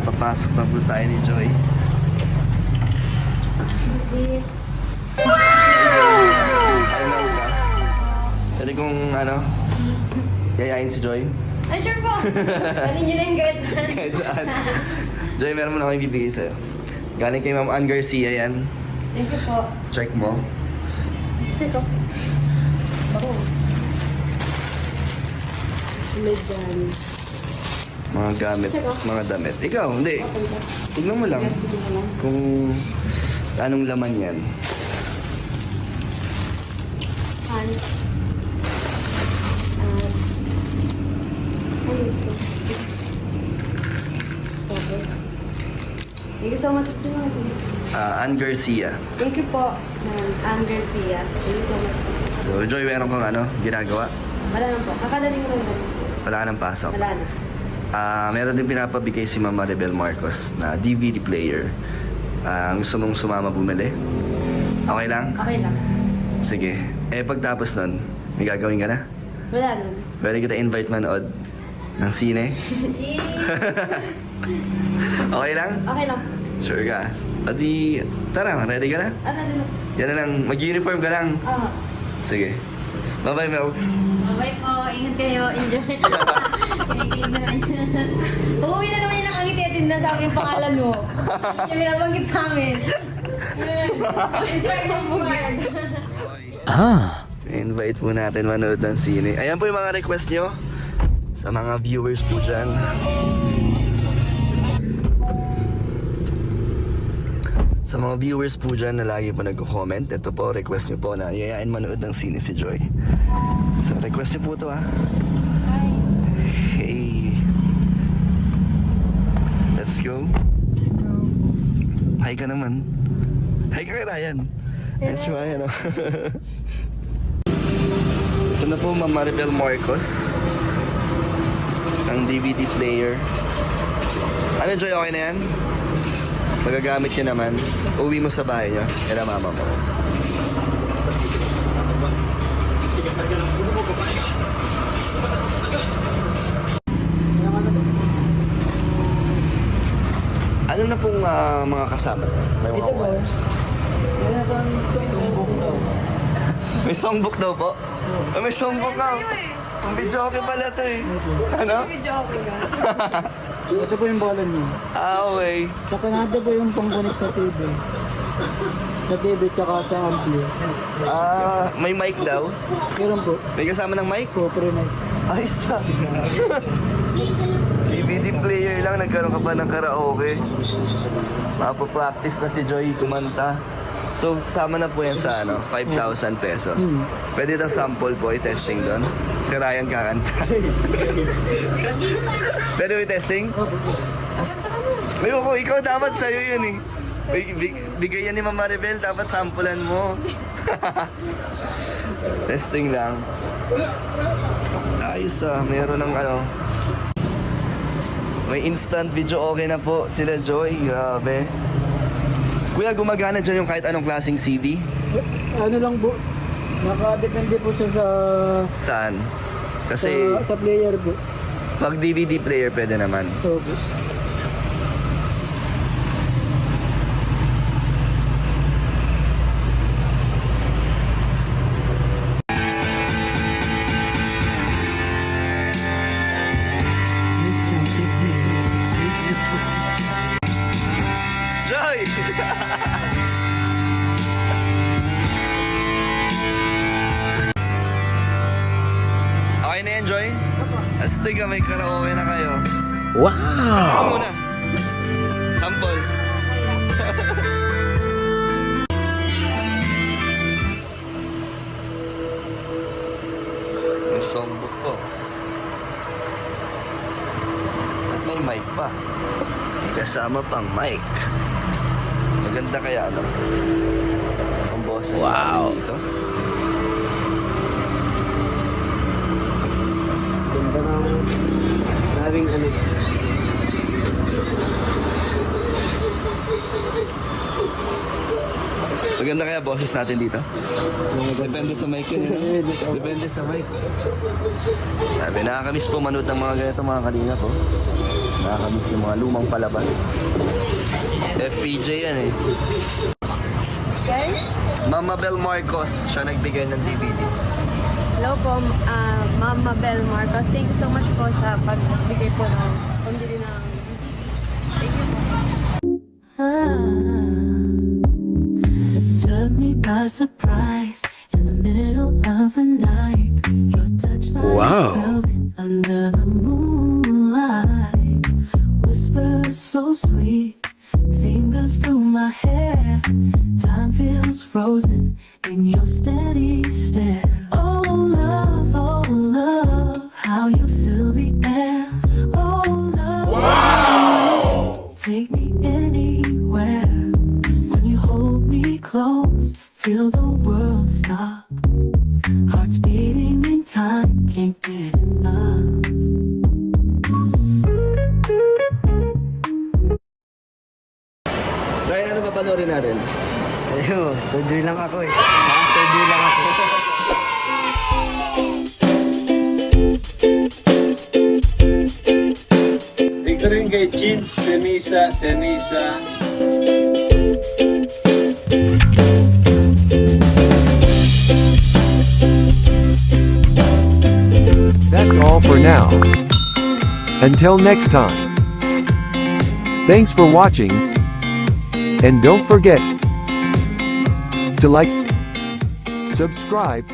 Papasok na po tayo ni Joy. Wow! Pwede kong yayain si Joy? Ay, sure po. Galing nyo na yung kahit saan. Kahit saan. Joy, meron mo na akong ibibigay sa'yo. Galing kay Ma'am Ann Garcia yan. Thank you po. Check mo. Ito. Ako. Medyan. Mga gamit, mga damit. Ikaw, hindi. Tignan mo lang kung anong laman yan. Pants. Ano ito? Okay. Thank you so much. Ann Garcia. Thank you po, Ma'am Ann Garcia. Thank you so much. So, Joy, meron kang ginagawa? Wala lang po. Kakadaling ko lang. Wala ka ng pasok? Wala na. Meron din pinapabigay si Ma'am Maribel Marcos na DVD player. Gusto mong sumama bumili? Okay lang? Okay lang. Sige. Pagtapos nun, may gagawin ka na? Wala na. Pwede kita invite manood ng sine? Okay lang? Okay lang. Sure ka? Adi, tara, ready ka na? Ano na? Yan na lang, mag-uniform ka lang. Sige. Bye-bye, Melks. Bye po. Ingat kayo. Enjoy. Kinikilig na naman yun. Uuwi na naman yung nakangititin na sa akin yung pangalan mo. Yung binabanggit sa amin. Inspired. Invite po natin manood ng sine. Ayan po yung mga request nyo sa mga viewers po dyan. Sa mga viewers po dyan na lagi po nagko-comment, ito po, request nyo po na yayain manood ng sine si Joy. So, request nyo po ito Hey. Let's go. Hi ka naman. Hi ka kay Ryan. Yes, Ryan. Ito na po, Ma'am Maribel Marcos. Ang DVD player. Ano, Joy, okay na yan? Magagamit nyo naman. Uwi mo sa bahay nyo. Kaya mama mo. Ano na pong mga kasama? May mga wires. May songbook daw po? May songbook na. Ang video okay pala ito Ano? Video okay ka. Ito po yung bola niyo. Okay. Sa Canada po yung pang-connect sa TV. Sa TV tsaka sa ampli. May mic daw? Meron po. May kasama ng mic? Po, pre-night. Ay, DVD player lang, nagkaroon ka ba ng karaoke? Mapapractice na si Joy kumanta. So, sama na po yan sa 5,000 pesos. Pwede daw sample po, i-testing doon. Si Ryan kakanta. Pwede mo i-testing? May ko, ikaw dapat sa'yo yun Bigay yan ni Ma'am Maribel, dapat sampulan mo. Testing lang. Ayos meron ng may instant video okay na po sila Joy, grabe. Kuya, gumagana dyan yung kahit anong klaseng CD? Ano lang po, nakadepende po siya sa... Saan? Kasi... Sa player po. Pag DVD player pwede naman. So, po. Joy! Okay na yan, Joy? Astig may karaoke na kayo. Wow! Ako muna. Sample. May songbook po. At may mic pa. Kasama pang mic. Maganda kaya ang boses natin dito. Ganda ng maraming Maganda kaya boses natin dito? Depende sa mic yun. Depende sa mic. Sabi, nakakamiss po manood ng mga ganito mga kalinga po. Nakakamiss yung mga lumang palabas. FPJ yan eh. Guys, Mama Bel Marcos, siya nagbigay ng DVD. hello po, Mama Bel Marcos. Thank you so much po sa pagbigay po ng pambili ng thank you po. Took me by surprise in the middle of the night. Your touch like velvet under the moonlight. Whispers so sweet, fingers through my hair. Time feels frozen in your steady stare. Oh love, how you fill the air. Oh love, wow. Take me anywhere. When you hold me close, feel the world stop. Hearts beating in time, can't get enough. Ryan, ano papanoorin natin? Ayun, tuloy lang ako eh. Tuloy lang ako. Ito rin kay Chins, Senisa. That's all for now. Until next time. Thanks for watching. And don't forget to like, subscribe,